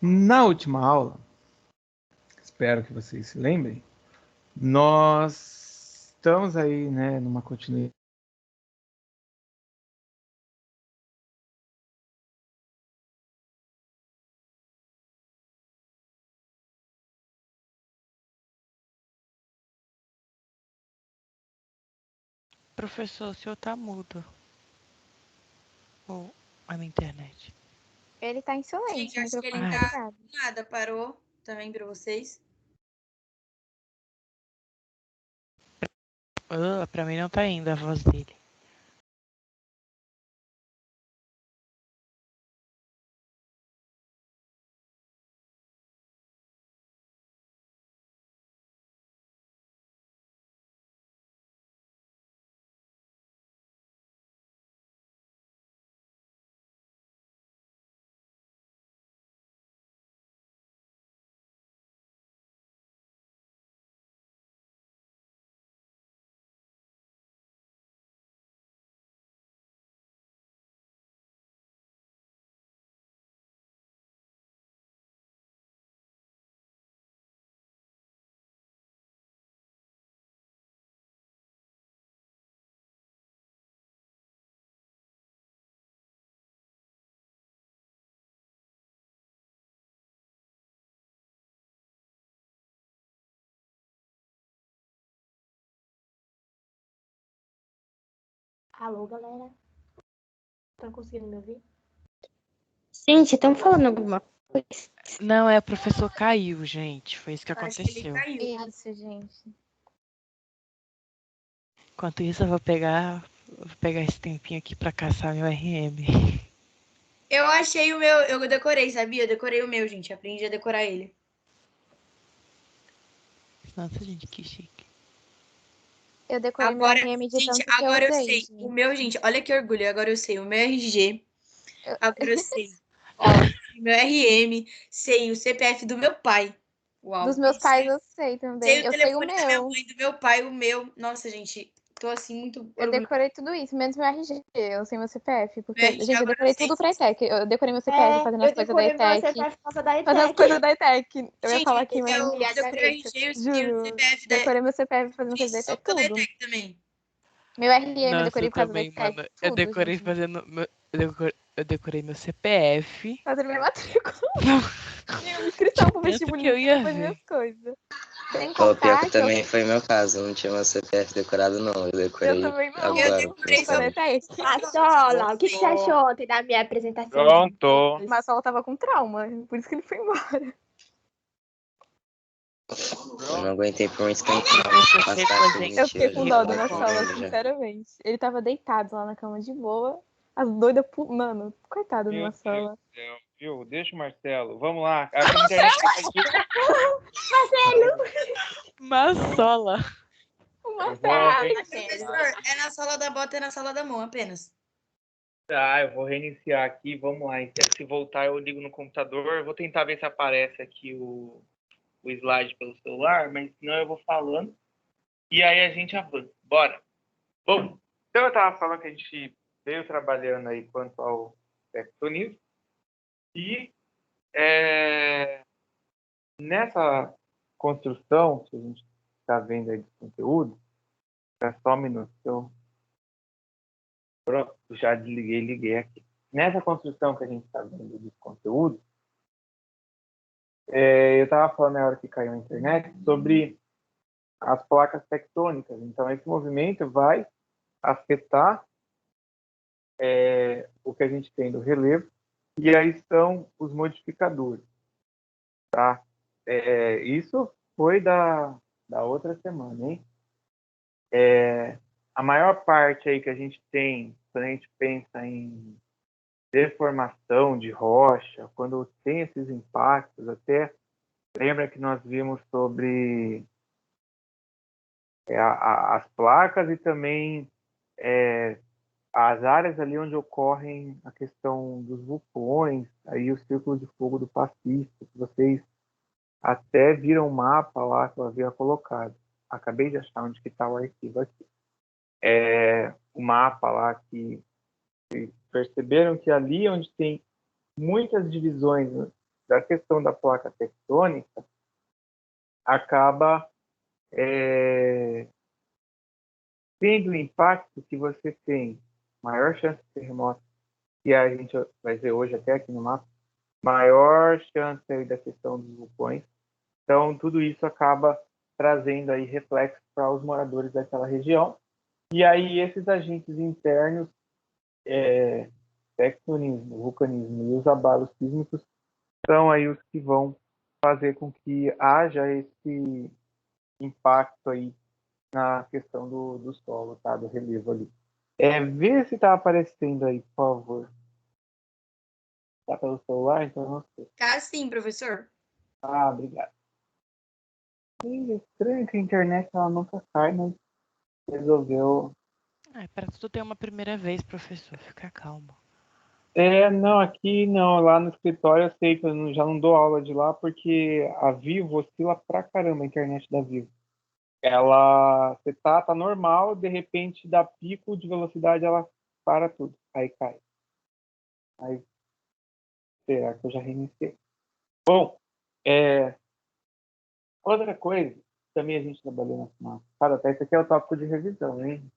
Na última aula, espero que vocês se lembrem, nós estamos aí, né, numa continuidade. Professor, o senhor tá mudo. Ou a minha internet? Ele tá em silêncio. Gente, acho que ele microfone tá ligado. nada, parou também pra vocês. Pra mim não tá indo a voz dele. Alô, galera? Estão conseguindo me ouvir? Gente, estão falando alguma coisa? Não, o professor caiu, gente. Foi isso que Acho que ele aconteceu. caiu. Isso, gente. Enquanto isso, eu vou pegar esse tempinho aqui pra caçar meu RM. Eu achei o meu, eu decorei, sabia? Eu decorei o meu, gente. Aprendi a decorar ele. Nossa, gente, que chique. Eu decorei meu Agora, RM de gente, tanto que agora eu usei, sei. gente. O meu, gente, olha que orgulho. Agora eu sei o meu RG. Eu- Agora eu sei. Ó, meu RM, sei o CPF do meu pai. Uau. Dos meus pais eu sei também. Sei o Eu sei o telefone da minha meu. mãe, do meu pai, o meu. Nossa, gente, tô assim muito Eu orgulhosa. decorei tudo isso, menos meu RG. Eu sei meu CPF. Porque, Meu RG gente, eu agora decorei eu sei. tudo pra ETEC. Eu decorei meu CPF fazendo as Eu coisas da decorei meu ETEC. CPF por causa da Fazendo as ETEC. coisas da ETEC. Eu ia Gente, falar aqui, mas eu não posso. decorei o RG e o Juro. CPF da... Decorei meu CPF fazendo coisa da Só ETEC, por causa da tudo. ETEC também. Meu RM eu Nossa, decorei eu por causa da também, ETEC. mano. Eu Tudo, decorei gente. fazendo. Eu decorei meu CPF. Fazendo minha matrícula. Minha inscrição pro Tanto vestibulinho que eu ia depois ver. minhas coisas. Sem O pior contar que que eu também foi meu caso, eu não tinha meu CPF decorado não, eu decorei também não. Eu agora. decorei Culpa da ETEC. Sola, o que você achou ontem da minha apresentação? Pronto. Mas só tava com trauma, por isso que ele foi embora. Eu não aguentei por muito tempo Professor, não, chegou, mas tá gente. Eu fiquei com dó do já Marcelo, já. sinceramente. Ele tava deitado lá na cama de boa. As doidas, mano, coitado do Meu Marcelo. Deus do céu, viu? Deixa o Marcelo. Vamos lá. A internet Massola. O eu Marcelo. vou Professor, é na sala da bota e na sala da mão apenas. Tá, eu vou reiniciar aqui. Vamos lá. Então, se voltar, eu ligo no computador. Eu vou tentar ver se aparece aqui o slide pelo celular, mas senão eu vou falando. E aí a gente avança. Bora. Bom, então eu estava falando que a gente veio trabalhando aí quanto ao perfeccionismo. E nessa construção que a gente está vendo aí de conteúdo, é só um minuto. Pronto, já liguei aqui. Nessa construção que a gente está vendo de conteúdo, eu estava falando na hora que caiu a internet sobre as placas tectônicas. Então, esse movimento vai afetar o que a gente tem do relevo, e aí estão os modificadores. Tá? Isso foi da outra semana, hein? A maior parte aí que a gente tem, quando a gente pensa em deformação de rocha, quando tem esses impactos, até lembra que nós vimos sobre as placas e também as áreas ali onde ocorrem a questão dos vulcões, aí o Círculo de Fogo do Pacífico, que vocês até viram um mapa lá que eu havia colocado. Acabei de achar onde que está o arquivo aqui. O mapa lá que perceberam que ali onde tem muitas divisões da questão da placa tectônica acaba tendo o impacto que você tem maior chance de terremoto, e a gente vai ver hoje até aqui no mapa, maior chance aí da questão dos vulcões. Então, tudo isso acaba trazendo aí reflexos para os moradores daquela região. E aí, esses agentes internos, tectonismo, vulcanismo e os abalos sísmicos, são aí os que vão fazer com que haja esse impacto aí na questão do solo, tá? Do relevo ali. Vê se está aparecendo aí, por favor. Tá pelo celular? Então não sei. Tá sim, professor. Ah, obrigado. É estranho que a internet ela nunca cai, mas resolveu. Para tudo tem uma primeira vez, professor. Fica calmo. Não, aqui não. Lá no escritório eu sei que já não dou aula de lá porque a Vivo oscila pra caramba a internet da Vivo. Você tá normal, de repente dá pico de velocidade, ela para tudo. Aí cai. Aí, será que eu já reiniciei? Bom, outra coisa, também a gente trabalhou na passada, até esse aqui é o tópico de revisão, hein?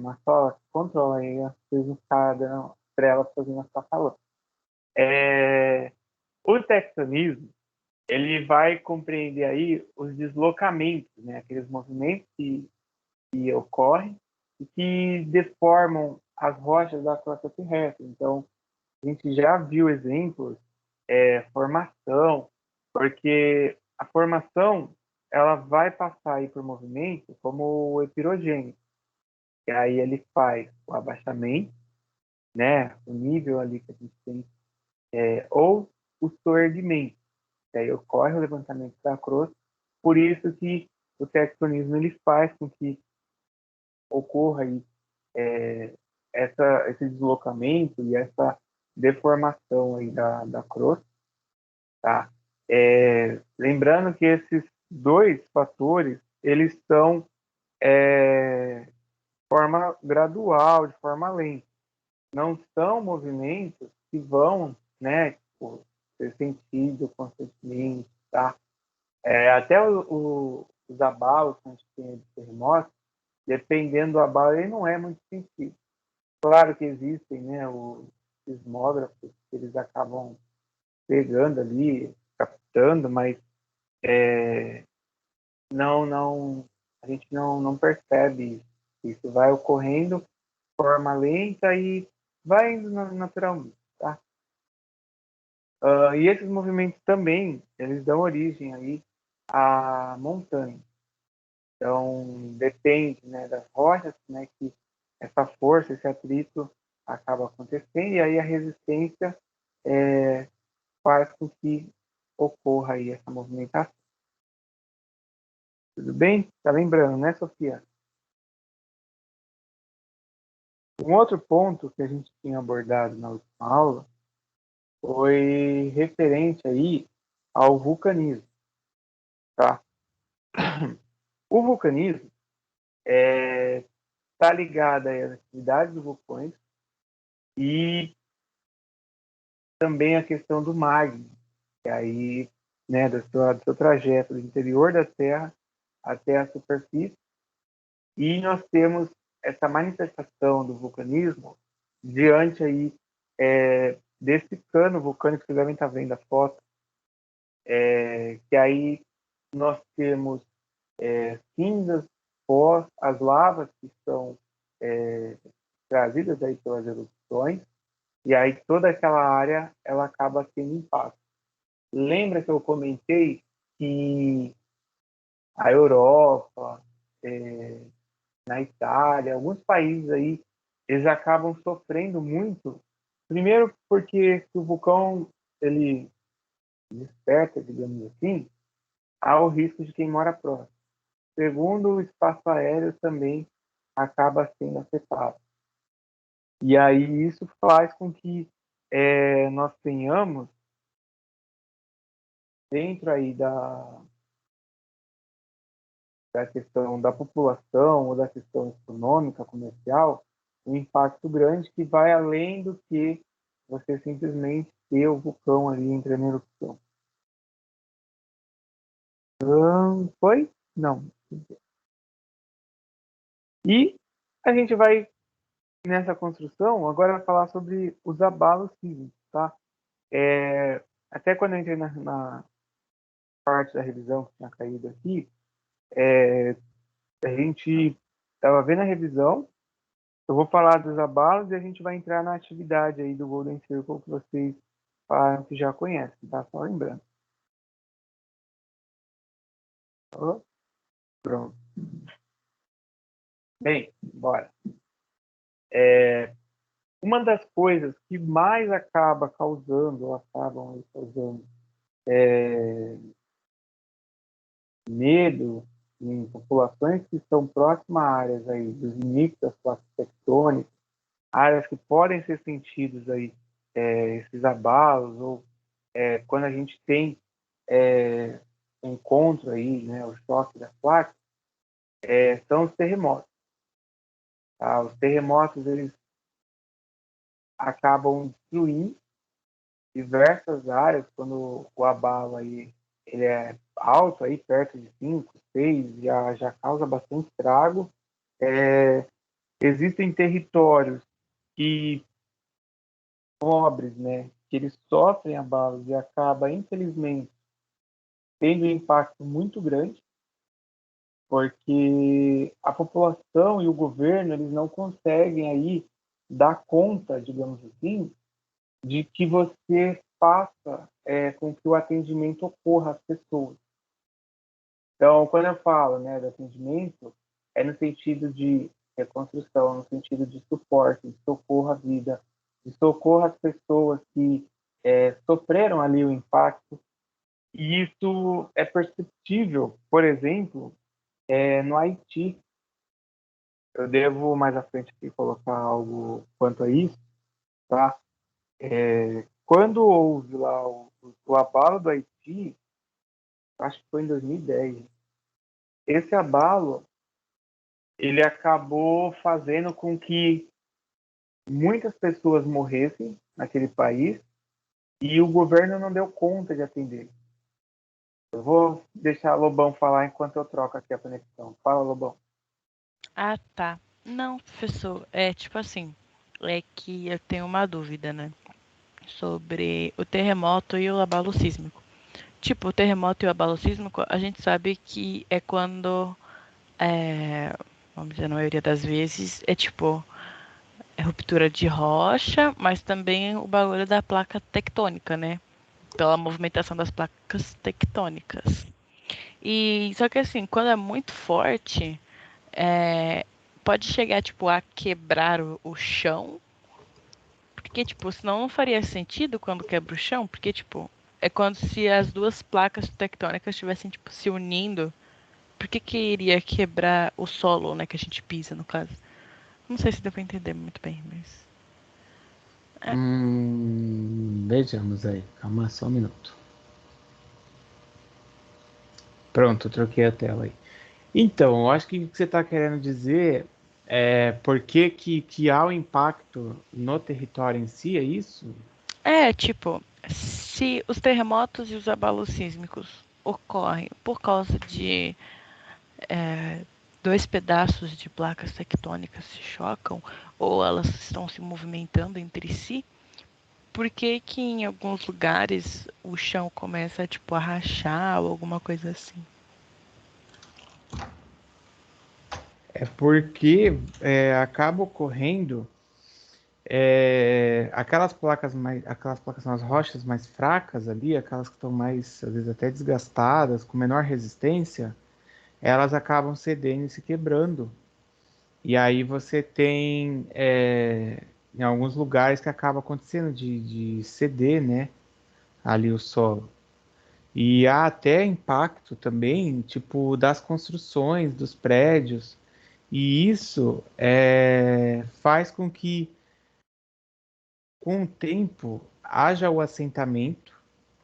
Mas só controla aí, vocês não ficarem dando para ela fazendo essa falando. O tectonismo, ele vai compreender aí os deslocamentos, né? Aqueles movimentos que ocorrem e que deformam as rochas da crosta terrestre. Então, a gente já viu exemplos, formação, porque a formação ela vai passar aí por movimento como o epirogênico, e aí ele faz o abaixamento, né, o nível ali que a gente tem, ou o soerguimento, que aí ocorre o levantamento da crosta, por isso que o tectonismo ele faz com que ocorra aí esse deslocamento e essa deformação aí da crosta, tá? Lembrando que esses dois fatores, eles são de forma gradual, de forma lenta. Não são movimentos que vão, né, tipo, ser sentido constantemente, tá? Até os abalos que a gente tem de terremoto, dependendo do abalo, ele não é muito sentido. Claro que existem, né, os sismógrafos, que eles acabam pegando ali, captando, mas a gente não percebe isso. Isso vai ocorrendo de forma lenta e vai indo naturalmente, tá? E esses movimentos também, eles dão origem aí à montanha. Então, depende, né, das rochas, né, que essa força, esse atrito acaba acontecendo, e aí a resistência faz com que ocorra aí essa movimentação. Tudo bem? Tá lembrando, né, Sofia? Um outro ponto que a gente tinha abordado na última aula foi referente aí ao vulcanismo, tá? O vulcanismo está ligado às atividades dos vulcões e também a questão do magma, que aí, né, do seu trajeto do interior da Terra até a superfície, e nós temos essa manifestação do vulcanismo diante aí desse cano vulcânico que vocês devem estar vendo a foto, que aí nós temos cinzas, pós, as lavas que são trazidas aí pelas erupções, e aí toda aquela área ela acaba tendo impacto. Lembra que eu comentei que a Europa, na Itália, alguns países aí, eles acabam sofrendo muito, primeiro porque o vulcão ele desperta, digamos assim, há o risco de quem mora próximo. Segundo, o espaço aéreo também acaba sendo afetado. E aí isso faz com que nós tenhamos, dentro aí da questão da população ou da questão econômica, comercial, um impacto grande que vai além do que você simplesmente ter o vulcão ali entrando em erupção. Foi? Não. E a gente vai, nessa construção, agora falar sobre os abalos sísmicos, tá? Até quando eu entrei na parte da revisão que tinha caído aqui, a gente estava vendo a revisão, eu vou falar dos abalos e a gente vai entrar na atividade aí do Golden Circle que vocês falaram que já conhecem, tá? Só lembrando. Ó, pronto. Bem, bora. Uma das coisas que mais acaba causando, ou acabam aí causando medo em populações que estão próximas a áreas aí dos limites das placas tectônicas, áreas que podem ser sentidos aí esses abalos, ou quando a gente tem encontro aí, né, o choque das placas, são os terremotos. Tá? Os terremotos, eles acabam destruindo diversas áreas quando o abalo aí ele é alto, aí perto de 5, 6, já causa bastante estrago. Existem territórios que pobres, né, que eles sofrem abalos e acaba, infelizmente, tendo um impacto muito grande, porque a população e o governo eles não conseguem aí dar conta, digamos assim, de que você faça com que o atendimento ocorra às pessoas. Então, quando eu falo, né, do atendimento, é no sentido de reconstrução, no sentido de suporte, de socorro à vida, de socorro às pessoas que sofreram ali o impacto. E isso é perceptível, por exemplo, no Haiti. Eu devo mais à frente aqui colocar algo quanto a isso, tá? Quando houve lá o abalo do Haiti, acho que foi em 2010, esse abalo ele acabou fazendo com que muitas pessoas morressem naquele país e o governo não deu conta de atender. Eu vou deixar o Lobão falar enquanto eu troco aqui a conexão. Fala, Lobão. Ah, tá. Não, professor, é tipo assim, é que eu tenho uma dúvida, né? Sobre o terremoto e o abalo sísmico. Tipo, o terremoto e o abalo sísmico, a gente sabe que é quando, vamos dizer, na maioria das vezes, é tipo, é ruptura de rocha, mas também o bagulho da placa tectônica, né? Pela movimentação das placas tectônicas. E só que assim, quando é muito forte, pode chegar tipo a quebrar o chão, porque tipo, senão não faria sentido quando quebra o chão, porque tipo, é quando se as duas placas tectônicas estivessem tipo se unindo, por que iria quebrar o solo, né, que a gente pisa no caso? Não sei se deu pra entender muito bem, mas Vejamos aí. Calma só um minuto. Pronto, troquei a tela aí. Então, eu acho que o que você está querendo dizer é por que há o impacto no território em si, é isso? tipo, se os terremotos e os abalos sísmicos ocorrem por causa de dois pedaços de placas tectônicas se chocam ou elas estão se movimentando entre si, por que que em alguns lugares o chão começa tipo a rachar ou alguma coisa assim? É porque acaba ocorrendo aquelas placas são as rochas mais fracas ali, aquelas que estão mais, às vezes até desgastadas, com menor resistência, elas acabam cedendo e se quebrando. E aí você tem em alguns lugares que acaba acontecendo de ceder, né, ali o solo. E há até impacto também, tipo, das construções, dos prédios. E isso faz com que, com o tempo, haja o assentamento.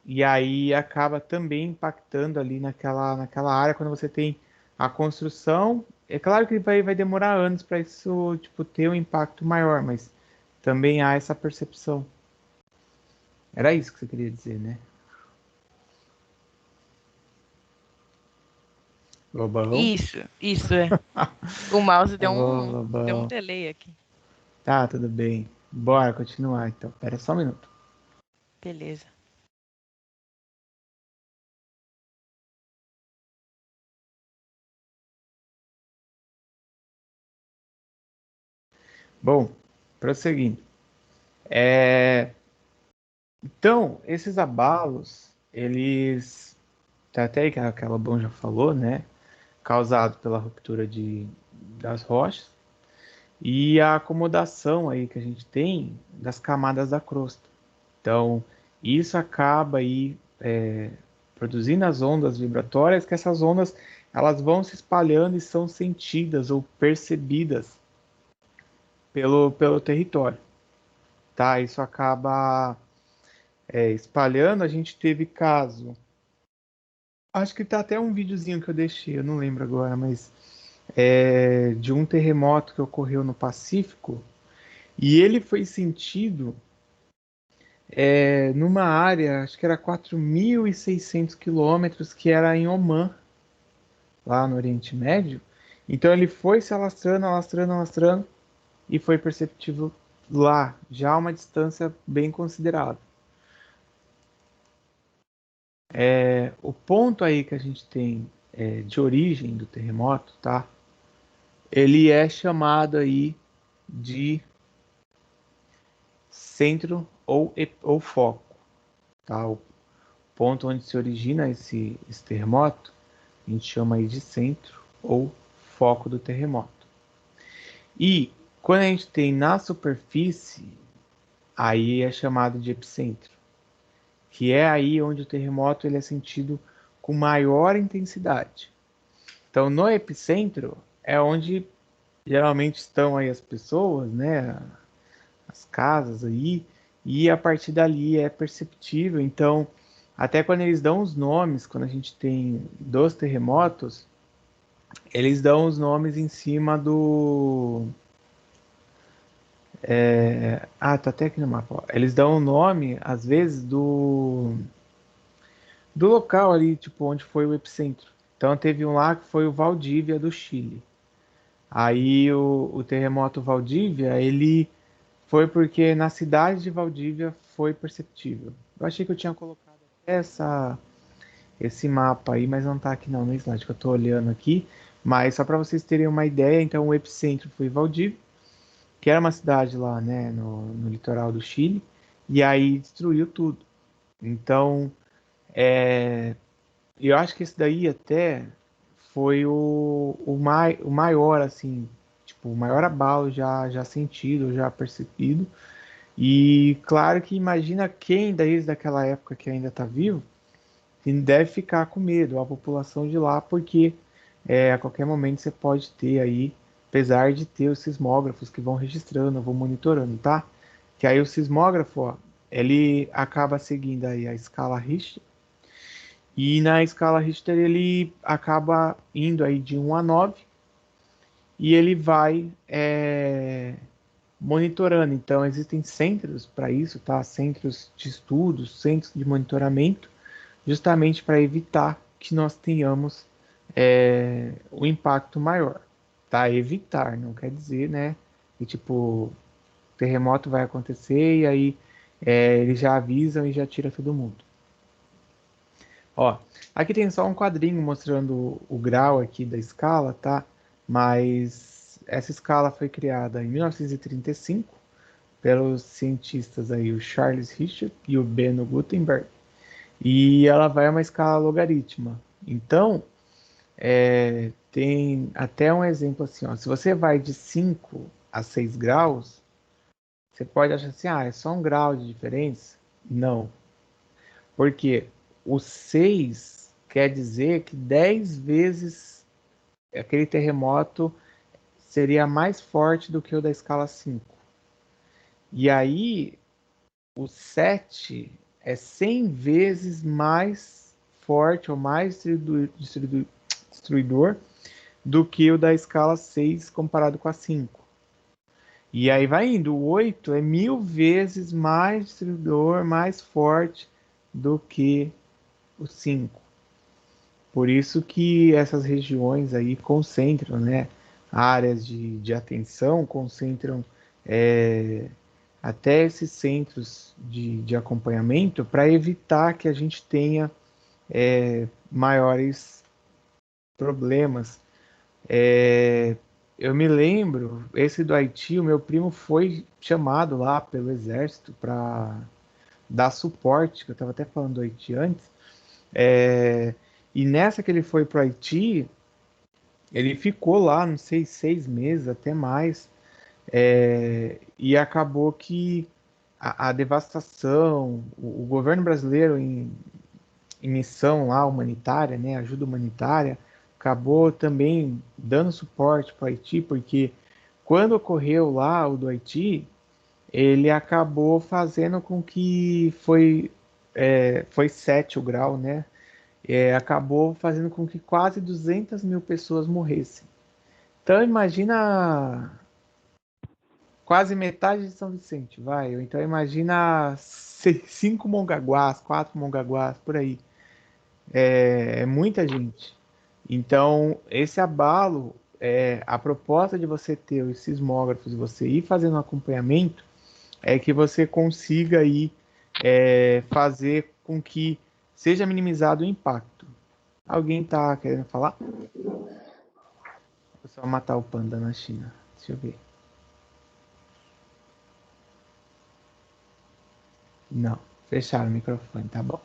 E aí acaba também impactando ali naquela área quando você tem a construção. É claro que vai demorar anos para isso, tipo, ter um impacto maior, mas também há essa percepção. Era isso que você queria dizer, né? Lobão? Isso é. O mouse deu Ô, deu um Lobão. delay aqui. Tá, tudo bem. Bora continuar, então. Pera só um minuto. Beleza. Bom, prosseguindo. Então, esses abalos, eles, tá até aí que a Lobão já falou, né? Causado pela ruptura das rochas e a acomodação aí que a gente tem das camadas da crosta. Então, isso acaba aí produzindo as ondas vibratórias, que essas ondas elas vão se espalhando e são sentidas ou percebidas pelo território, tá? Isso acaba espalhando. A gente teve caso, acho que tá até um videozinho que eu deixei, eu não lembro agora, mas de um terremoto que ocorreu no Pacífico e ele foi sentido numa área, acho que era 4.600 quilômetros, que era em Omã, lá no Oriente Médio. Então ele foi se alastrando, alastrando, alastrando e foi perceptível lá, já a uma distância bem considerável. O ponto aí que a gente tem de origem do terremoto, tá? Ele é chamado aí de centro ou foco, tá? O ponto onde se origina esse terremoto, a gente chama aí de centro ou foco do terremoto. E quando a gente tem na superfície, aí é chamado de epicentro, que é aí onde o terremoto ele é sentido com maior intensidade. Então, no epicentro é onde geralmente estão aí as pessoas, né, as casas aí, e a partir dali é perceptível. Então, até quando eles dão os nomes, quando a gente tem dos terremotos, eles dão os nomes em cima do. Tá até aqui no mapa. Ó. Eles dão o nome, às vezes, do local ali, tipo, onde foi o epicentro. Então, teve um lá que foi o Valdívia do Chile. Aí, o terremoto Valdívia, ele foi porque na cidade de Valdívia foi perceptível. Eu achei que eu tinha colocado esse mapa aí, mas não tá aqui não no slide que eu tô olhando aqui. Mas só para vocês terem uma ideia, então o epicentro foi Valdívia, que era uma cidade lá, né, no litoral do Chile, e aí destruiu tudo. Então, eu acho que esse daí até foi o maior, assim, tipo, o maior abalo já sentido, já percebido. E claro que imagina quem desde aquela época que ainda está vivo, que deve ficar com medo, a população de lá, porque a qualquer momento você pode ter aí, apesar de ter os sismógrafos que vão registrando, vão monitorando, tá? Que aí o sismógrafo, ó, ele acaba seguindo aí a escala Richter, e na escala Richter ele acaba indo aí de 1 a 9, e ele vai monitorando. Então, existem centros para isso, tá? Centros de estudos, centros de monitoramento, justamente para evitar que nós tenhamos o impacto maior, tá? Evitar, não quer dizer, né? Que tipo, terremoto vai acontecer e aí eles já avisam e já tira todo mundo. Ó, aqui tem só um quadrinho mostrando o grau aqui da escala, tá? Mas essa escala foi criada em 1935 pelos cientistas aí, o Charles Richter e o Benno Gutenberg, e ela vai a uma escala logarítmica. Então, tem até um exemplo assim, ó, se você vai de 5 a 6 graus, você pode achar assim, é só 1 grau de diferença. Não, porque o 6 quer dizer que 10 vezes aquele terremoto seria mais forte do que o da escala 5. E aí, o 7 é 100 vezes mais forte ou mais destruidor do que o da escala 6 comparado com a 5. E aí vai indo. O 8 é 1000 vezes mais distribuidor, mais forte do que o 5. Por isso que essas regiões aí concentram, né? Áreas de atenção, concentram até esses centros de acompanhamento para evitar que a gente tenha maiores problemas. Eu me lembro, esse do Haiti, o meu primo foi chamado lá pelo exército para dar suporte, que eu estava até falando do Haiti antes, e nessa que ele foi para o Haiti, ele ficou lá, não sei, 6 meses, até mais, e acabou que a devastação, o governo brasileiro em missão lá humanitária, né, ajuda humanitária, acabou também dando suporte para o Haiti, porque quando ocorreu lá o do Haiti, ele acabou fazendo com que foi 7 o grau, né? Acabou fazendo com que quase 200 mil pessoas morressem. Então imagina quase metade de São Vicente, vai. Ou então imagina 5 Mongaguás, 4 Mongaguás, por aí. É muita gente. Então, esse abalo, a proposta de você ter os sismógrafos, você ir fazendo um acompanhamento, é que você consiga aí fazer com que seja minimizado o impacto. Alguém está querendo falar? Vou só matar o panda na China. Deixa eu ver. Não, fecharam o microfone, tá bom.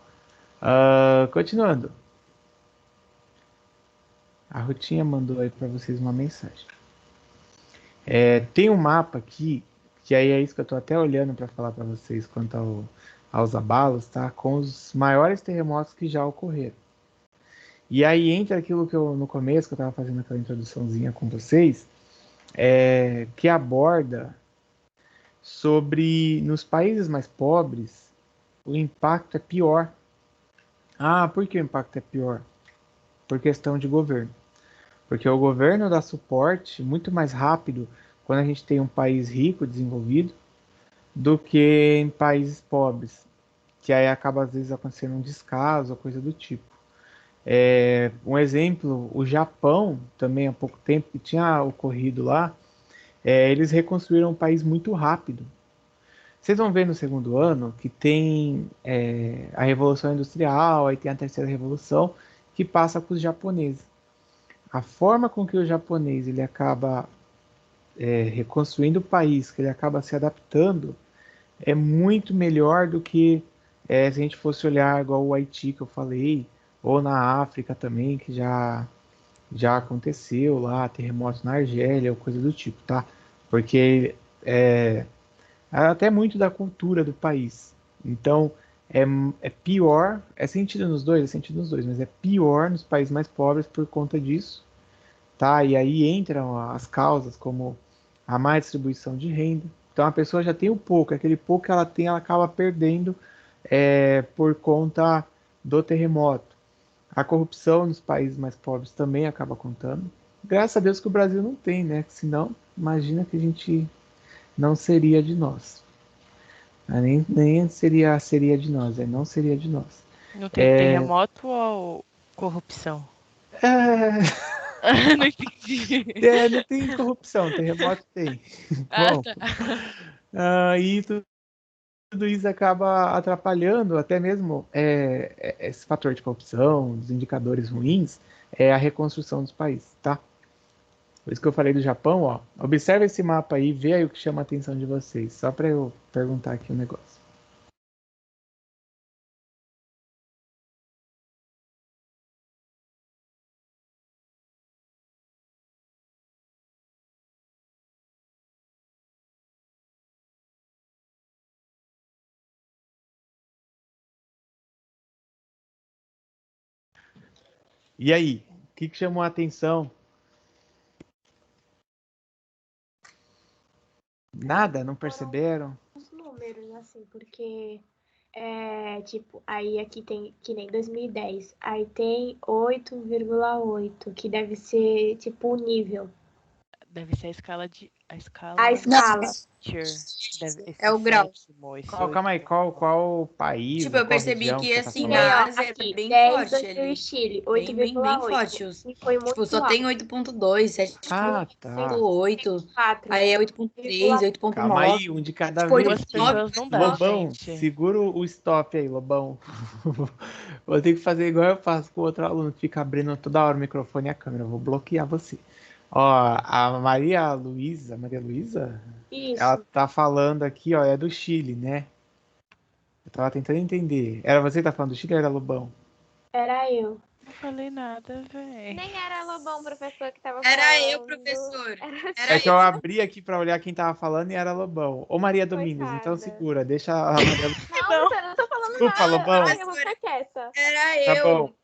Continuando. A Rutinha mandou aí para vocês uma mensagem. Tem um mapa aqui, que aí é isso que eu estou até olhando para falar para vocês quanto aos abalos, tá? Com os maiores terremotos que já ocorreram. E aí entra aquilo que no começo, que eu estava fazendo aquela introduçãozinha com vocês, que aborda sobre, nos países mais pobres, o impacto é pior. Ah, por que o impacto é pior? Por questão de governo. Porque o governo dá suporte muito mais rápido quando a gente tem um país rico, desenvolvido, do que em países pobres, que aí acaba às vezes acontecendo um descaso ou coisa do tipo. Um exemplo, o Japão, também há pouco tempo que tinha ocorrido lá, eles reconstruíram um país muito rápido. Vocês vão ver no segundo ano que tem a Revolução Industrial, aí tem a Terceira Revolução, que passa com os japoneses. A forma com que o japonês ele acaba reconstruindo o país, que ele acaba se adaptando, é muito melhor do que se a gente fosse olhar igual o Haiti que eu falei, ou na África também, que já aconteceu lá, terremotos na Argélia, ou coisa do tipo, tá? Porque é até muito da cultura do país. Então, é pior, é sentido nos dois, mas é pior nos países mais pobres por conta disso, tá? E aí entram as causas como a má distribuição de renda. Então a pessoa já tem um pouco, aquele pouco que ela tem, ela acaba perdendo por conta do terremoto. A corrupção nos países mais pobres também acaba contando. Graças a Deus que o Brasil não tem, né? Senão, imagina que a gente não seria de nós. Nem seria de nós, não seria de nós. Não tem terremoto ou corrupção? Não entendi. Não tem corrupção, terremoto tem. Bom, Tá. e tudo isso acaba atrapalhando até mesmo esse fator de corrupção, dos indicadores ruins, a reconstrução dos países, tá? Por isso que eu falei do Japão, ó. Observe esse mapa aí, vê aí o que chama a atenção de vocês, só para eu perguntar aqui um negócio. E aí, o que chamou a atenção? Nada? Não perceberam? Os números, assim, porque, tipo, aí aqui tem, que nem 2010, aí tem 8,8, que deve ser, tipo, o nível. Deve ser a escala de A escala. A escala. É o grau. Calma aí, qual país? Tipo, eu qual percebi região que você tá assim, falando? na ó, Ásia é aqui, bem 10 forte Brasil e ali. Chile, Bem 8,8. forte. E foi muito Tipo, só tem alto. 8.2, Ah, tá. 7.8, 4. aí é 8.3, Calma 8.9. aí, um de cada Tipo, vez. 8.9. pessoas não dá, Lobão, gente. segura o stop aí, Lobão. Vou ter que fazer igual eu faço com o outro aluno, que fica abrindo toda hora o microfone e a câmera. Eu vou bloquear você. Ó, a Maria Luísa, ela Isso. tá falando aqui, ó, é do Chile, né? Eu tava tentando entender. Era você que tá falando do Chile ou era Lobão? Era eu. Não falei nada, velho. Nem era Lobão, professor, que tava Era falando. eu, professor. Era Era É que eu eu. abri aqui pra olhar quem tava falando e era Lobão. Ô Maria Domingos, então Coitada. segura, deixa a Maria. Não, eu não tô falando Desculpa, nada. Lobão. Ai, eu vou ficar quieta. Era Tá bom. eu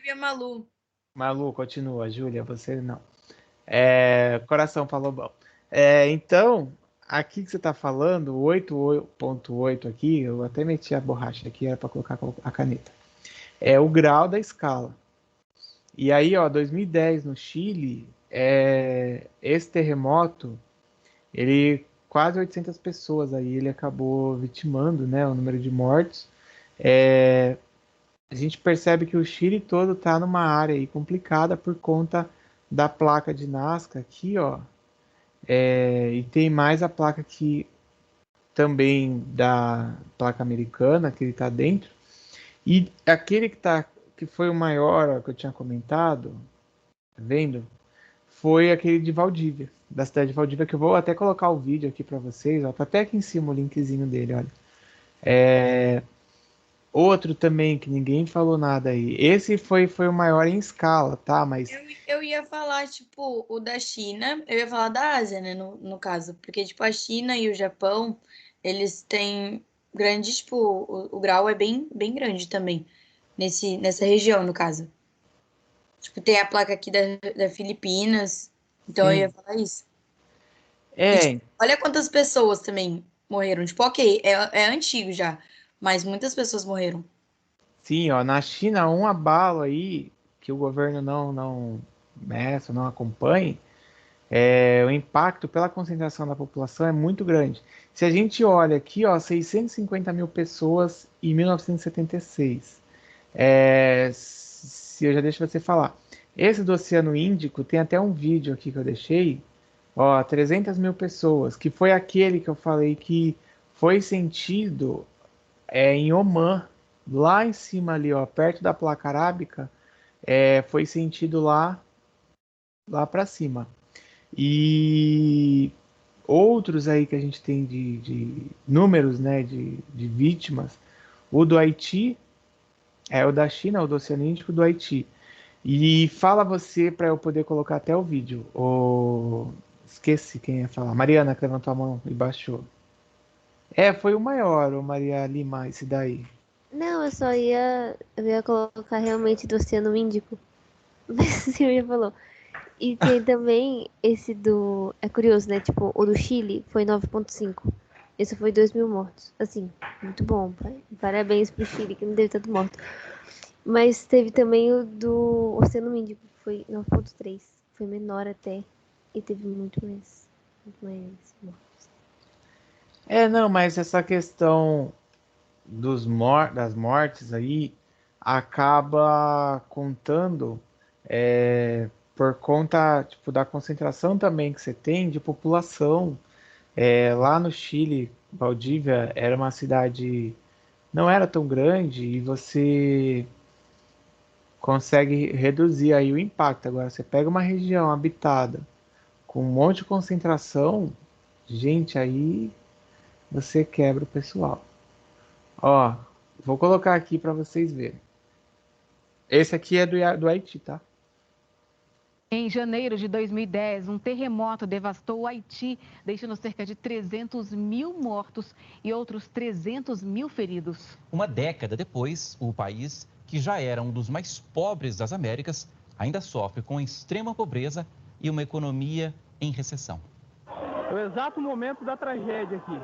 e a Malu. Malu, continua. Júlia, você não. Coração falou bom. Então, aqui que você está falando, o 8.8 aqui, eu até meti a borracha aqui, era para colocar a caneta. É o grau da escala. E aí, ó, 2010 no Chile, esse terremoto, ele quase 800 pessoas aí, ele acabou vitimando, né, o número de mortos. A gente percebe que o Chile todo está numa área aí complicada por conta da placa de Nazca aqui, ó. E tem mais a placa aqui também da placa americana que ele está dentro. E aquele que foi o maior, ó, que eu tinha comentado, tá vendo? Foi aquele de Valdívia, da cidade de Valdívia, que eu vou até colocar o vídeo aqui para vocês, ó, tá até aqui em cima o linkzinho dele, olha. Outro também que ninguém falou nada aí. Esse foi o maior em escala, tá? Mas Eu ia falar, tipo, o da China, eu ia falar da Ásia, né, no caso. Porque, tipo, a China e o Japão, eles têm grande, tipo, o grau é bem grande também, nessa região, no caso. Tipo, tem a placa aqui da Filipinas, então eu ia sim. falar isso. E, tipo, olha quantas pessoas também morreram. Tipo, ok, é antigo já, mas muitas pessoas morreram. Sim, ó, na China, um abalo aí que o governo não meça, não acompanhe, o impacto pela concentração da população é muito grande. Se a gente olha aqui, ó, 650 mil pessoas em 1976. Se eu já deixo você falar. Esse do Oceano Índico, tem até um vídeo aqui que eu deixei, ó, 300 mil pessoas, que foi aquele que eu falei que foi sentido em Omã, lá em cima ali, ó, perto da placa arábica, foi sentido lá para cima. E outros aí que a gente tem de números, né, de vítimas, o do Haiti, o da China, o do Oceano Índico, do Haiti. E fala você para eu poder colocar até o vídeo. Esqueci quem ia falar. Mariana, que levantou a mão e baixou. Foi o maior, o Maria Lima, esse daí. Não, eu ia colocar realmente do Oceano Índico. Mas o senhor já falou. E tem também esse é curioso, né? Tipo, o do Chile foi 9,5. Esse foi 2.000 mortos. Assim, muito bom, pai. Parabéns pro Chile, que não teve tanto morto. Mas teve também o do Oceano Índico, que foi 9,3. Foi menor até. E teve muito mais mortos. Não, mas essa questão das mortes aí acaba contando por conta tipo, da concentração também que você tem de população. Lá no Chile, Valdívia era uma cidade, não era tão grande e você consegue reduzir aí o impacto. Agora, você pega uma região habitada com um monte de concentração, gente, aí você quebra o pessoal. Ó, vou colocar aqui para vocês verem. Esse aqui é do Haiti, tá? Em janeiro de 2010, um terremoto devastou o Haiti, deixando cerca de 300 mil mortos e outros 300 mil feridos. Uma década depois, o país, que já era um dos mais pobres das Américas, ainda sofre com extrema pobreza e uma economia em recessão. É o exato momento da tragédia aqui.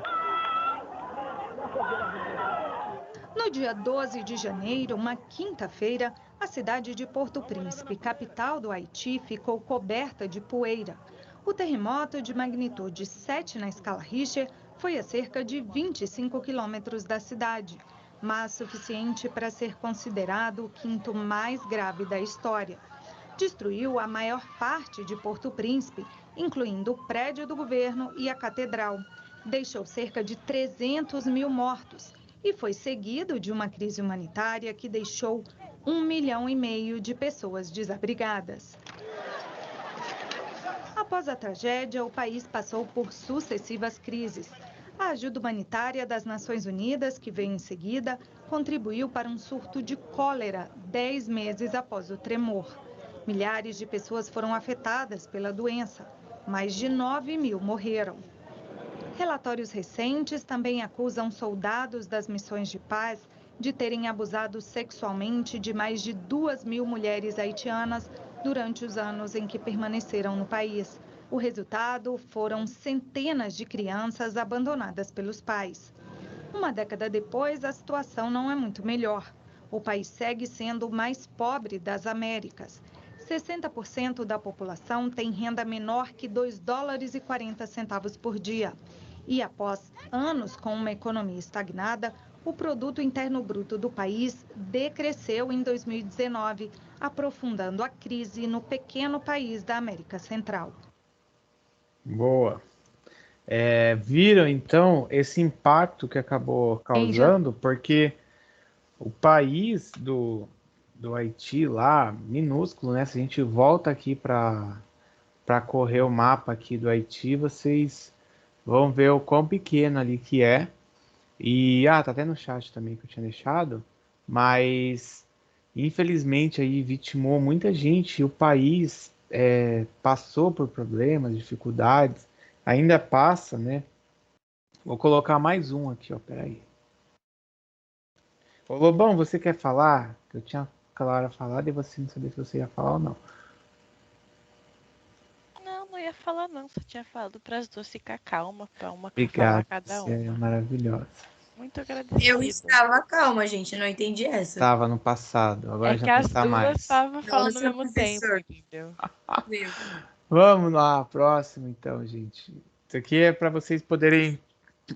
No dia 12 de janeiro, uma quinta-feira, a cidade de Porto Príncipe, capital do Haiti, ficou coberta de poeira. O terremoto de magnitude 7 na escala Richter foi a cerca de 25 quilômetros da cidade, mas suficiente para ser considerado o quinto mais grave da história. Destruiu a maior parte de Porto Príncipe, incluindo o prédio do governo e a catedral. Deixou cerca de 300 mil mortos e foi seguido de uma crise humanitária que deixou 1,5 milhão de pessoas desabrigadas. Após a tragédia, o país passou por sucessivas crises. A ajuda humanitária das Nações Unidas, que veio em seguida, contribuiu para um surto de cólera 10 meses após o tremor. Milhares de pessoas foram afetadas pela doença. Mais de 9 mil morreram. Relatórios recentes também acusam soldados das missões de paz de terem abusado sexualmente de mais de 2 mil mulheres haitianas durante os anos em que permaneceram no país. O resultado foram centenas de crianças abandonadas pelos pais. Uma década depois, a situação não é muito melhor. O país segue sendo o mais pobre das Américas. 60% da população tem renda menor que $2,40 por dia. E após anos com uma economia estagnada, o produto interno bruto do país decresceu em 2019, aprofundando a crise no pequeno país da América Central. Boa. Viram, então, esse impacto que acabou causando, porque o país do Haiti lá, minúsculo, né? Se a gente volta aqui para correr o mapa aqui do Haiti, vocês vão ver o quão pequeno ali que é. E, tá até no chat também que eu tinha deixado, mas infelizmente aí vitimou muita gente e o país passou por problemas, dificuldades, ainda passa, né? Vou colocar mais um aqui, ó, peraí. Ô Lobão, você quer falar? Eu tinha aquela hora falado e você não sabia se você ia falar ou não. Não ia falar não, só tinha falado para as duas ficar calma, para uma Obrigado, falar cada você é uma. maravilhosa. Muito agradecida. Eu estava calma, gente, não entendi essa. Estava no passado, agora já que não as está duas mais. estavam falando ao mesmo professor. tempo, entendeu? Vamos lá, próximo então, gente. Isso aqui é para vocês poderem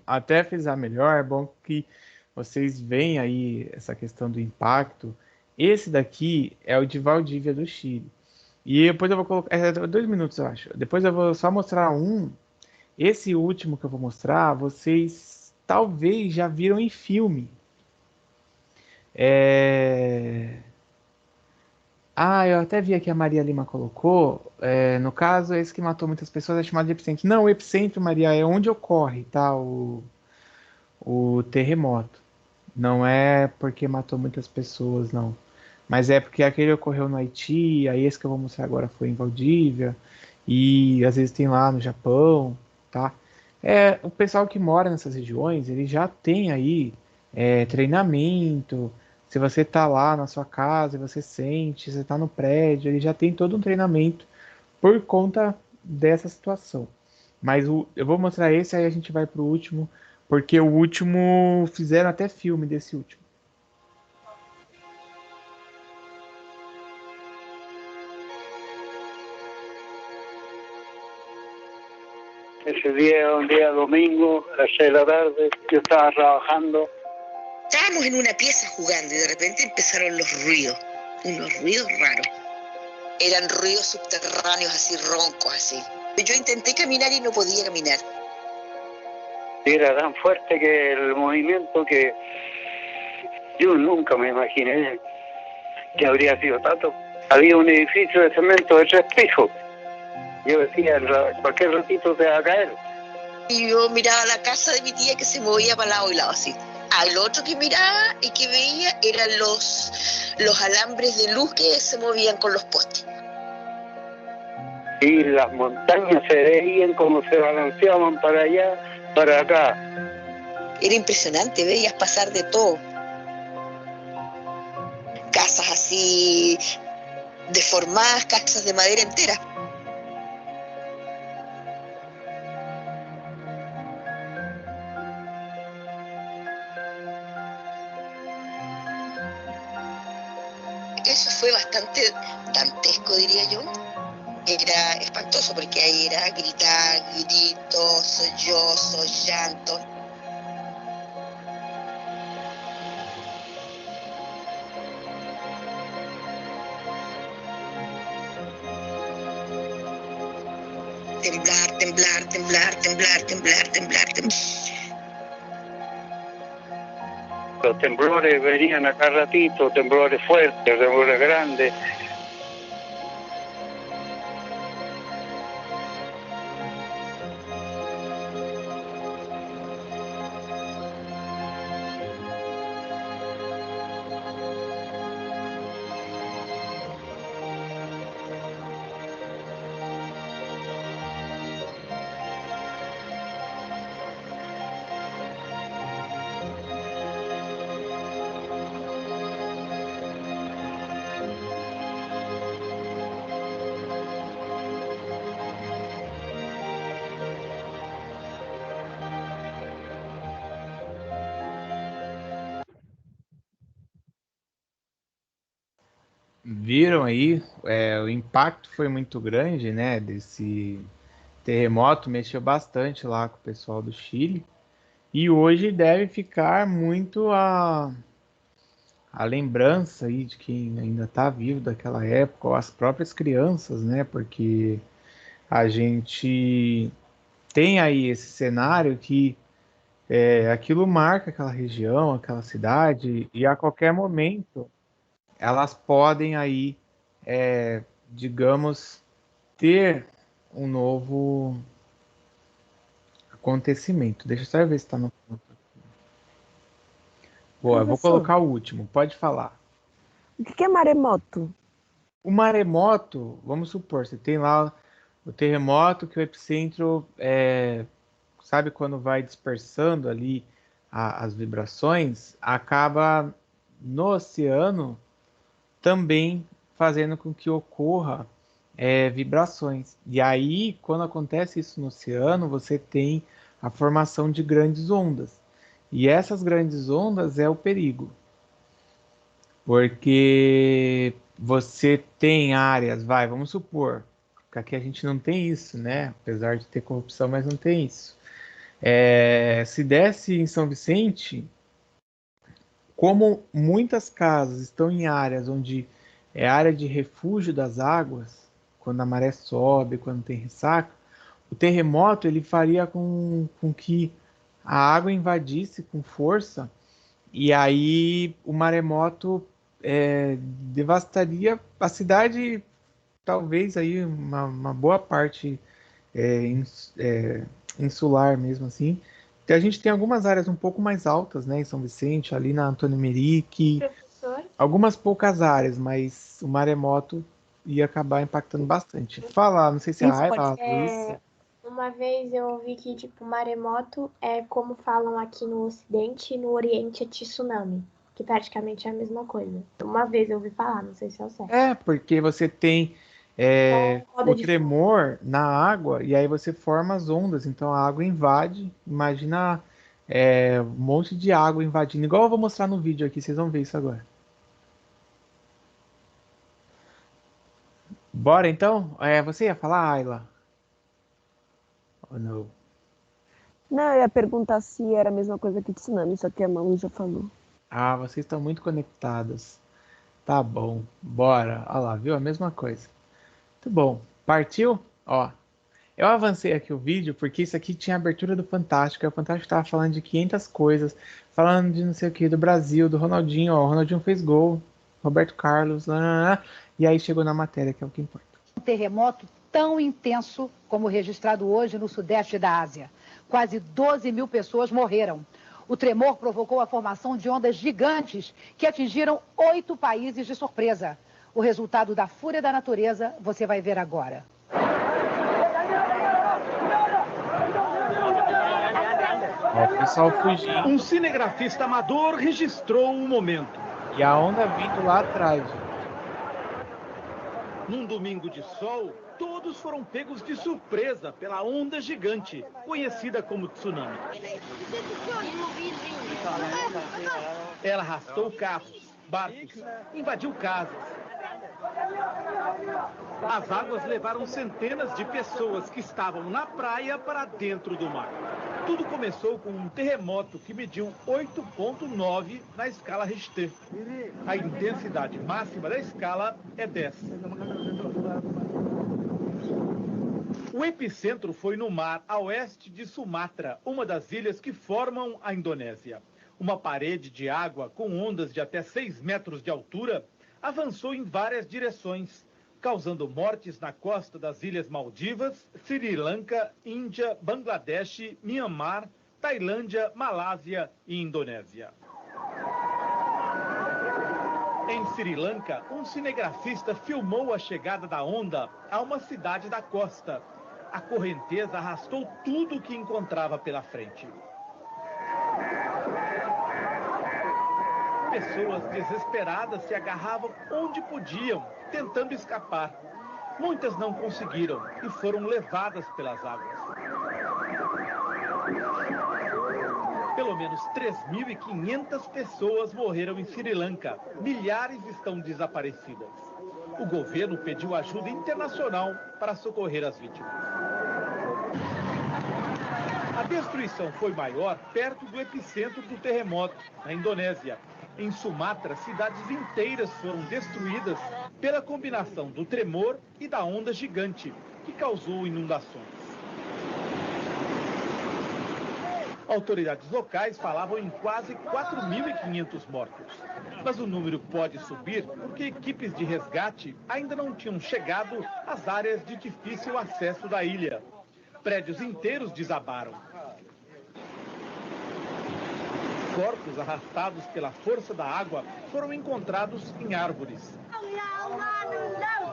até frisar melhor. É bom que vocês veem aí essa questão do impacto. Esse daqui é o de Valdívia do Chile. E depois eu vou colocar. 2 minutos, eu acho. Depois eu vou só mostrar um. Esse último que eu vou mostrar, vocês talvez já viram em filme. Eu até vi aqui a Maria Lima colocou. No caso, esse que matou muitas pessoas é chamado de epicentro. Não, o epicentro, Maria, é onde ocorre, tá? O terremoto. Não é porque matou muitas pessoas, não. Mas é porque aquele ocorreu no Haiti, aí esse que eu vou mostrar agora foi em Valdívia, e às vezes tem lá no Japão, tá? O pessoal que mora nessas regiões, ele já tem aí treinamento. Se você tá lá na sua casa, você sente, você tá no prédio, ele já tem todo um treinamento por conta dessa situação. Mas eu vou mostrar esse, aí a gente vai pro último, porque o último fizeram até filme desse último. Ese día, un día domingo, a las 6 de la tarde, yo estaba trabajando. Estábamos en una pieza jugando y de repente empezaron los ruidos, unos ruidos raros. Eran ruidos subterráneos, así roncos, así. Yo intenté caminar y no podía caminar. Era tan fuerte que el movimiento que yo nunca me imaginé que habría sido tanto. Había un edificio de cemento de 3 pisos. Yo decía, cualquier ratito se va a caer. Y yo miraba la casa de mi tía que se movía para lado y lado, así. Al otro que miraba y que veía eran los alambres de luz que se movían con los postes. Y las montañas se veían como se balanceaban para allá, para acá. Era impresionante, veías pasar de todo. Casas así deformadas, casas de madera entera. Eso fue bastante dantesco, diría yo. Era espantoso porque ahí era gritar, gritos, sollozos, llantos. Temblar, temblar, temblar, temblar, temblar, temblar, temblar. Los temblores venían a cada ratito, temblores fuertes, temblores grandes. Viram aí, o impacto foi muito grande, né? Desse terremoto, mexeu bastante lá com o pessoal do Chile. E hoje deve ficar muito a lembrança aí de quem ainda está vivo daquela época, ou as próprias crianças, né? Porque a gente tem aí esse cenário que aquilo marca aquela região, aquela cidade, e a qualquer momento elas podem aí, digamos, ter um novo acontecimento. Deixa eu só ver se está no. Boa, eu vou Professor, colocar o último, pode falar. o que é maremoto? O maremoto, vamos supor, você tem lá o terremoto que o epicentro, sabe quando vai dispersando ali as vibrações, acaba no oceano também fazendo com que ocorra vibrações. E aí, quando acontece isso no oceano, você tem a formação de grandes ondas. E essas grandes ondas é o perigo. Porque você tem áreas, vamos supor, que aqui a gente não tem isso, né? Apesar de ter corrupção, mas não tem isso. Se desse em São Vicente, como muitas casas estão em áreas onde é área de refúgio das águas, quando a maré sobe, quando tem ressaca, o terremoto ele faria com que a água invadisse com força e aí o maremoto devastaria a cidade, talvez aí uma boa parte insular mesmo assim. A gente tem algumas áreas um pouco mais altas, né, em São Vicente, ali na Antônio Merique, Professor? algumas poucas áreas, mas o maremoto ia acabar impactando bastante. Fala, não sei se é a Ayla, Luiz. Uma vez eu ouvi que, tipo, maremoto é como falam aqui no Ocidente e no Oriente é tsunami, que praticamente é a mesma coisa. Uma vez eu ouvi falar, não sei se é o certo. Porque você tem roda o de tremor na água e aí você forma as ondas, então a água invade. Imagina um monte de água invadindo, igual eu vou mostrar no vídeo aqui, vocês vão ver isso agora. Bora então? Você ia falar, Ayla? Ou não? Não, eu ia perguntar se era a mesma coisa que tsunami, só que a Malu já falou. Ah, vocês estão muito conectadas. Tá bom, bora. Olha lá, viu? A mesma coisa. Muito bom. Partiu? Ó, eu avancei aqui o vídeo porque isso aqui tinha abertura do Fantástico. E o Fantástico tava falando de 500 coisas, falando de não sei o que, do Brasil, do Ronaldinho. Ó, o Ronaldinho fez gol, Roberto Carlos, e aí chegou na matéria, que é o que importa. Um terremoto tão intenso como registrado hoje no sudeste da Ásia. Quase 12 mil pessoas morreram. O tremor provocou a formação de ondas gigantes que atingiram 8 países de surpresa. O resultado da fúria da natureza você vai ver agora. Ó, o pessoal fugindo. Um cinegrafista amador registrou o momento. E a onda vindo lá atrás, gente. Num domingo de sol, todos foram pegos de surpresa pela onda gigante, conhecida como tsunami. Ela arrastou carros, barcos, invadiu casas. As águas levaram centenas de pessoas que estavam na praia para dentro do mar. Tudo começou com um terremoto que mediu 8,9 na escala Richter. A intensidade máxima da escala é 10. O epicentro foi no mar a oeste de Sumatra, uma das ilhas que formam a Indonésia. Uma parede de água com ondas de até 6 metros de altura avançou em várias direções, causando mortes na costa das Ilhas Maldivas, Sri Lanka, Índia, Bangladesh, Myanmar, Tailândia, Malásia e Indonésia. Em Sri Lanka, um cinegrafista filmou a chegada da onda a uma cidade da costa. A correnteza arrastou tudo o que encontrava pela frente. Pessoas desesperadas se agarravam onde podiam, tentando escapar. Muitas não conseguiram e foram levadas pelas águas. Pelo menos 3.500 pessoas morreram em Sri Lanka. Milhares estão desaparecidas. O governo pediu ajuda internacional para socorrer as vítimas. A destruição foi maior perto do epicentro do terremoto, na Indonésia. Em Sumatra, cidades inteiras foram destruídas pela combinação do tremor e da onda gigante, que causou inundações. Autoridades locais falavam em quase 4.500 mortos. Mas o número pode subir porque equipes de resgate ainda não tinham chegado às áreas de difícil acesso da ilha. Prédios inteiros desabaram. Corpos arrastados pela força da água foram encontrados em árvores.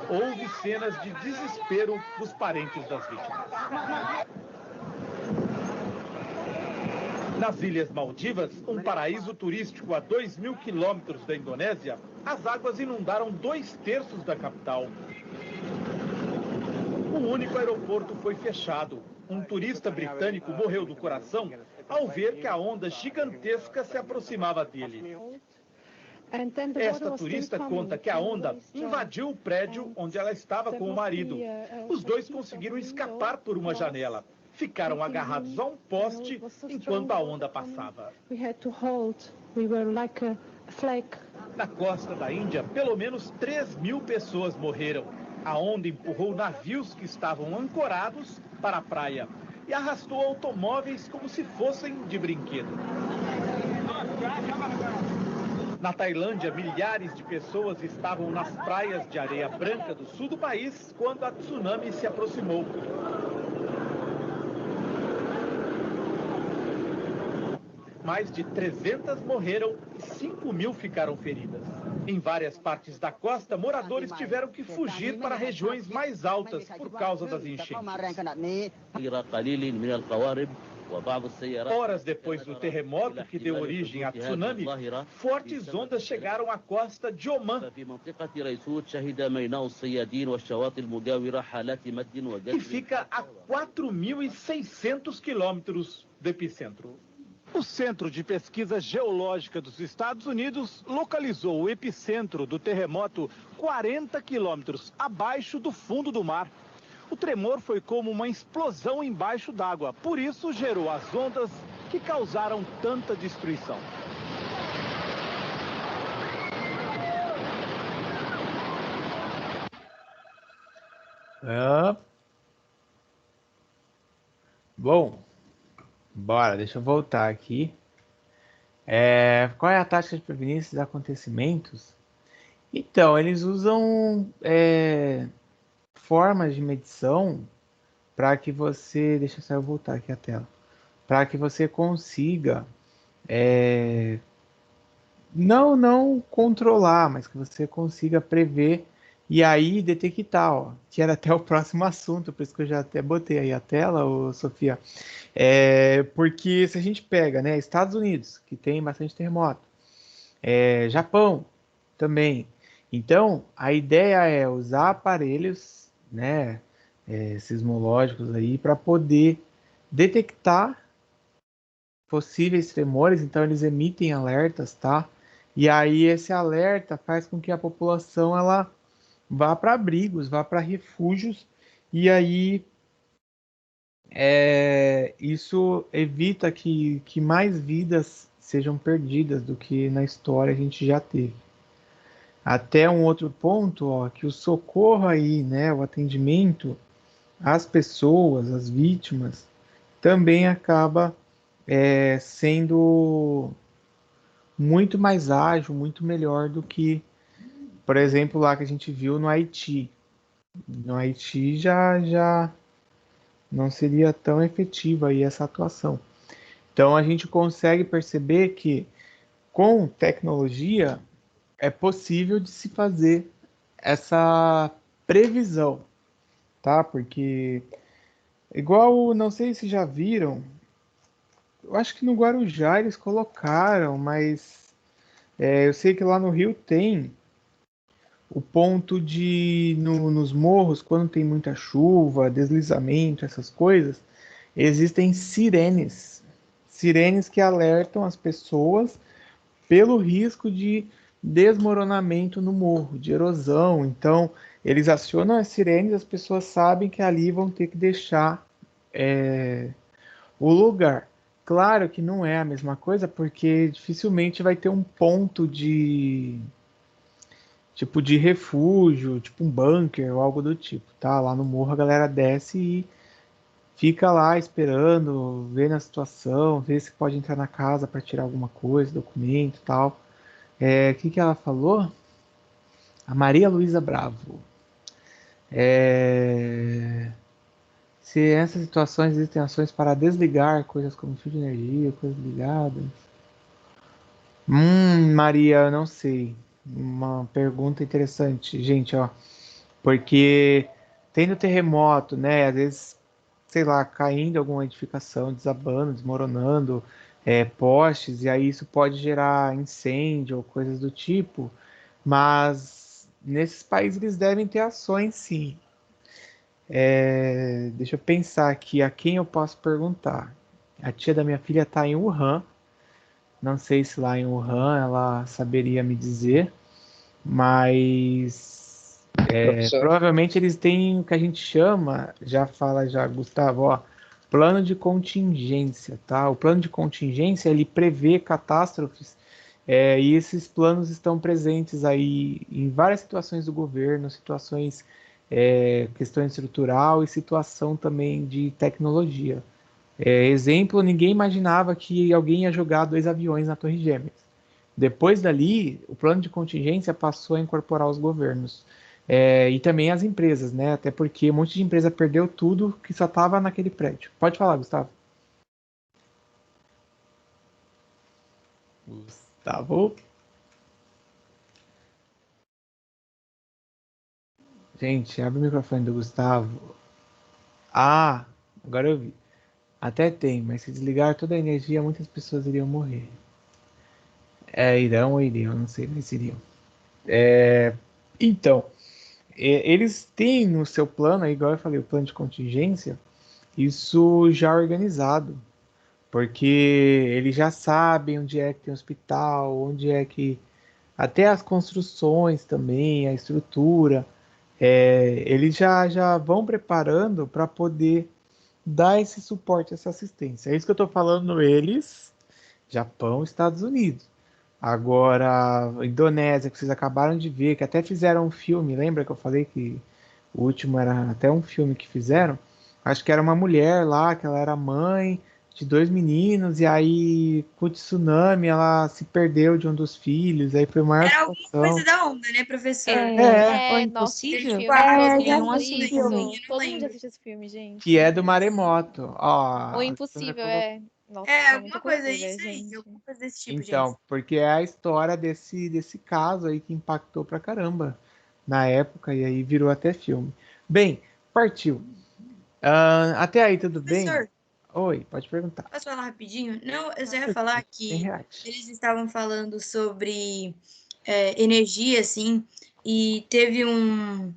Houve cenas de desespero dos parentes das vítimas. Nas Ilhas Maldivas, um paraíso turístico a 2.000 quilômetros da Indonésia, as águas inundaram 2/3 da capital. Um único aeroporto foi fechado. Um turista britânico morreu do coração ao ver que a onda gigantesca se aproximava dele. Esta turista conta que a onda invadiu o prédio onde ela estava com o marido. Os dois conseguiram escapar por uma janela. Ficaram agarrados a um poste enquanto a onda passava. Na costa da Índia, pelo menos 3.000 pessoas morreram. A onda empurrou navios que estavam ancorados para a praia e arrastou automóveis como se fossem de brinquedo. Na Tailândia, milhares de pessoas estavam nas praias de areia branca do sul do país quando a tsunami se aproximou. Mais de 300 morreram e 5.000 ficaram feridas. Em várias partes da costa, moradores tiveram que fugir para regiões mais altas por causa das enchentes. Horas depois do terremoto que deu origem à tsunami, fortes ondas chegaram à costa de Omã, que fica a 4.600 quilômetros do epicentro. O Centro de Pesquisa Geológica dos Estados Unidos localizou o epicentro do terremoto 40 quilômetros abaixo do fundo do mar. O tremor foi como uma explosão embaixo d'água, por isso gerou as ondas que causaram tanta destruição. Bom, bora, deixa eu voltar aqui. Qual é a tática de prevenir esses acontecimentos? Então, eles usam formas de medição para que você... Deixa eu só voltar aqui a tela. Para que você consiga não controlar, mas que você consiga prever e aí detectar, ó, que era até o próximo assunto, por isso que eu já até botei aí a tela, Sofia. Porque se a gente pega, né, Estados Unidos, que tem bastante terremoto, Japão também. Então, a ideia é usar aparelhos, né, sismológicos aí para poder detectar possíveis tremores. Então, eles emitem alertas, tá? E aí esse alerta faz com que a população ela vá para abrigos, vá para refúgios, e aí isso evita que mais vidas sejam perdidas do que na história a gente já teve. Até um outro ponto, ó, que o socorro aí, né, o atendimento às pessoas, às vítimas, também acaba sendo muito mais ágil, muito melhor do que, por exemplo, lá que a gente viu no Haiti. No Haiti já não seria tão efetiva aí essa atuação. Então a gente consegue perceber que com tecnologia é possível de se fazer essa previsão, tá? Porque igual, não sei se já viram, eu acho que no Guarujá eles colocaram, mas eu sei que lá no Rio tem o ponto de, nos morros, quando tem muita chuva, deslizamento, essas coisas, existem sirenes. Sirenes que alertam as pessoas pelo risco de desmoronamento no morro, de erosão. Então, eles acionam as sirenes, as pessoas sabem que ali vão ter que deixar o lugar. Claro que não é a mesma coisa, porque dificilmente vai ter um ponto de tipo de refúgio, tipo um bunker ou algo do tipo, tá? Lá no morro a galera desce e fica lá esperando, vendo a situação, vê se pode entrar na casa para tirar alguma coisa, documento e tal. O que ela falou? A Maria Luísa Bravo. Se nessas situações existem ações para desligar coisas como fio de energia, coisas ligadas. Maria, eu não sei. Uma pergunta interessante, gente, ó. Porque tendo terremoto, né? Às vezes, sei lá, caindo alguma edificação, desabando, desmoronando, postes, e aí isso pode gerar incêndio ou coisas do tipo. Mas nesses países eles devem ter ações, sim. Deixa eu pensar aqui a quem eu posso perguntar. A tia da minha filha está em Wuhan. Não sei se lá em Wuhan ela saberia me dizer, mas provavelmente eles têm o que a gente chama, já Gustavo, ó, plano de contingência, tá? O plano de contingência ele prevê catástrofes e esses planos estão presentes aí em várias situações do governo, situações questão estrutural e situação também de tecnologia. Exemplo, ninguém imaginava que alguém ia jogar 2 aviões na Torre Gêmeas. Depois dali, o plano de contingência passou a incorporar os governos e também as empresas, né? Até porque um monte de empresa perdeu tudo que só estava naquele prédio. Pode falar, Gustavo. Gustavo? Gente, abre o microfone do Gustavo. Ah, agora eu vi. Até tem, mas se desligar toda a energia, muitas pessoas iriam morrer. Irão ou iriam, não sei, mas iriam. Então, eles têm no seu plano, igual eu falei, o plano de contingência, isso já organizado. Porque eles já sabem onde é que tem hospital, onde é que... Até as construções também, a estrutura, eles já vão preparando para poder dar esse suporte, essa assistência. É isso que eu estou falando, eles, Japão, Estados Unidos. Agora, a Indonésia, que vocês acabaram de ver, que até fizeram um filme, lembra que eu falei que o último era até um filme que fizeram? Acho que era uma mulher lá, que ela era mãe de 2 meninos, e aí, com o tsunami, ela se perdeu de um dos filhos, aí foi a maior Era alguma situação. coisa da onda, né, professor? Ou nossa, Impossível? que já assisti assisti. isso. Todo mundo já assistiu esse filme, gente. Que é do Maremoto. Ó, Ou Impossível, Nossa, muita alguma coisa cultura, isso aí, gente. alguma coisa desse tipo, Então, gente. porque é a história desse caso aí que impactou pra caramba na época e aí virou até filme. Bem, partiu. Até aí, tudo bem? Professor, Oi, pode perguntar. posso falar rapidinho? Não, eu só ia falar que eles estavam falando sobre energia, assim, e teve um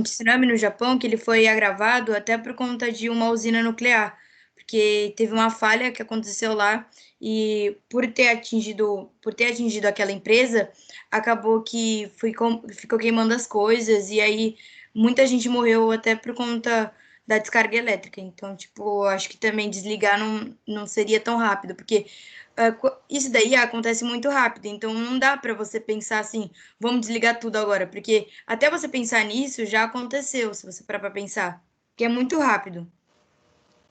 tsunami no Japão que ele foi agravado até por conta de uma usina nuclear. porque teve uma falha que aconteceu lá e por ter atingido aquela empresa, acabou que ficou queimando as coisas e aí muita gente morreu até por conta da descarga elétrica. Então, tipo, acho que também desligar não seria tão rápido, porque isso daí acontece muito rápido, então não dá para você pensar assim, vamos desligar tudo agora, porque até você pensar nisso já aconteceu, se você parar para pensar, que é muito rápido.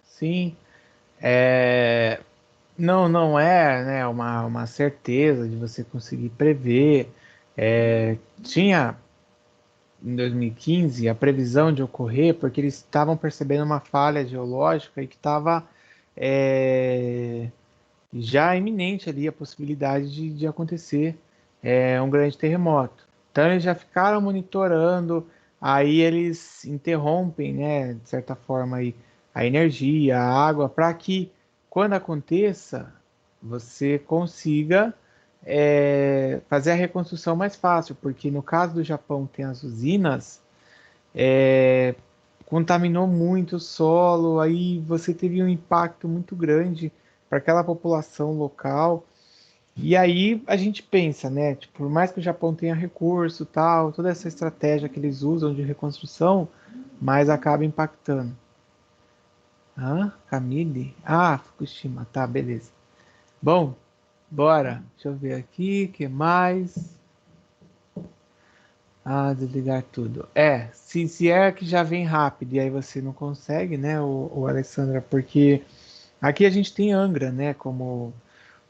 Sim. Não é, né, uma certeza de você conseguir prever. Tinha em 2015 a previsão de ocorrer porque eles estavam percebendo uma falha geológica e que estava já iminente ali a possibilidade de acontecer um grande terremoto. Então eles já ficaram monitorando, aí eles interrompem, né, de certa forma, aí, a energia, a água, para que quando aconteça você consiga fazer a reconstrução mais fácil, porque no caso do Japão tem as usinas, contaminou muito o solo, aí você teve um impacto muito grande para aquela população local. E aí a gente pensa, né? Tipo, por mais que o Japão tenha recurso, tal, toda essa estratégia que eles usam de reconstrução, mas acaba impactando. Camille? Fukushima, tá, beleza. Bom, bora. Deixa eu ver aqui, que mais? Desligar tudo. Se é que já vem rápido e aí você não consegue, né, o Alessandra, porque aqui a gente tem Angra, né, como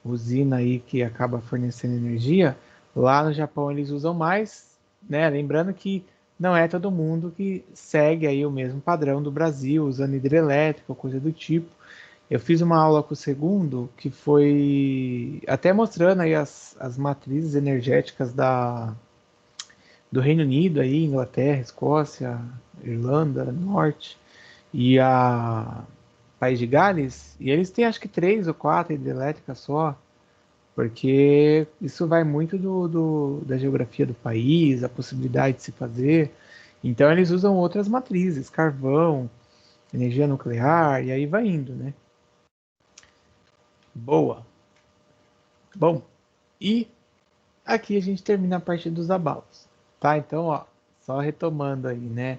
usina aí que acaba fornecendo energia. Lá no Japão eles usam mais, né, lembrando que não é todo mundo que segue aí o mesmo padrão do Brasil, usando hidrelétrica ou coisa do tipo. Eu fiz uma aula com o segundo que foi até mostrando aí as matrizes energéticas do Reino Unido, aí, Inglaterra, Escócia, Irlanda, Norte e a País de Gales, e eles têm acho que 3 ou 4 hidrelétricas só, porque isso vai muito da geografia do país, a possibilidade de se fazer. Então eles usam outras matrizes, carvão, energia nuclear, e aí vai indo, né? Boa. Bom, e aqui a gente termina a parte dos abalos, tá? Então, ó, só retomando aí, né,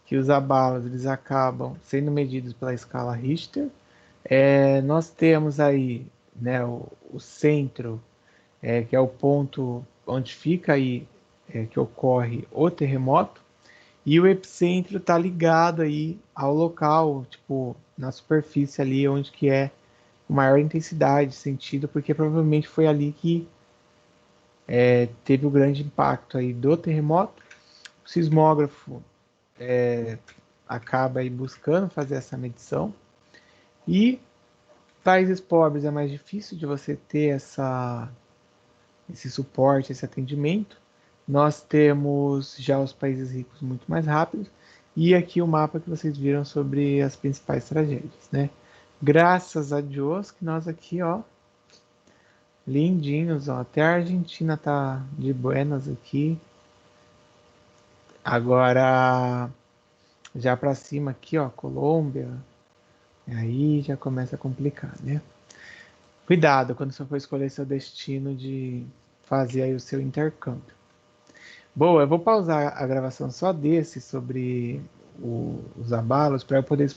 que os abalos eles acabam sendo medidos pela escala Richter. Nós temos aí, né, o centro, que é o ponto onde fica aí que ocorre o terremoto, e o epicentro está ligado aí ao local, tipo, na superfície ali onde que é com maior intensidade sentido, porque provavelmente foi ali que teve o grande impacto aí do terremoto. O sismógrafo acaba aí buscando fazer essa medição. E países pobres é mais difícil de você ter esse suporte, esse atendimento. Nós temos já os países ricos muito mais rápidos. E aqui o mapa que vocês viram sobre as principais tragédias, né? Graças a Deus que nós aqui, ó, lindinhos, ó. Até a Argentina tá de buenas aqui. Agora, já para cima aqui, ó, Colômbia. Aí já começa a complicar, né? Cuidado quando você for escolher seu destino de fazer aí o seu intercâmbio. Bom, eu vou pausar a gravação só desse sobre os abalos para eu poder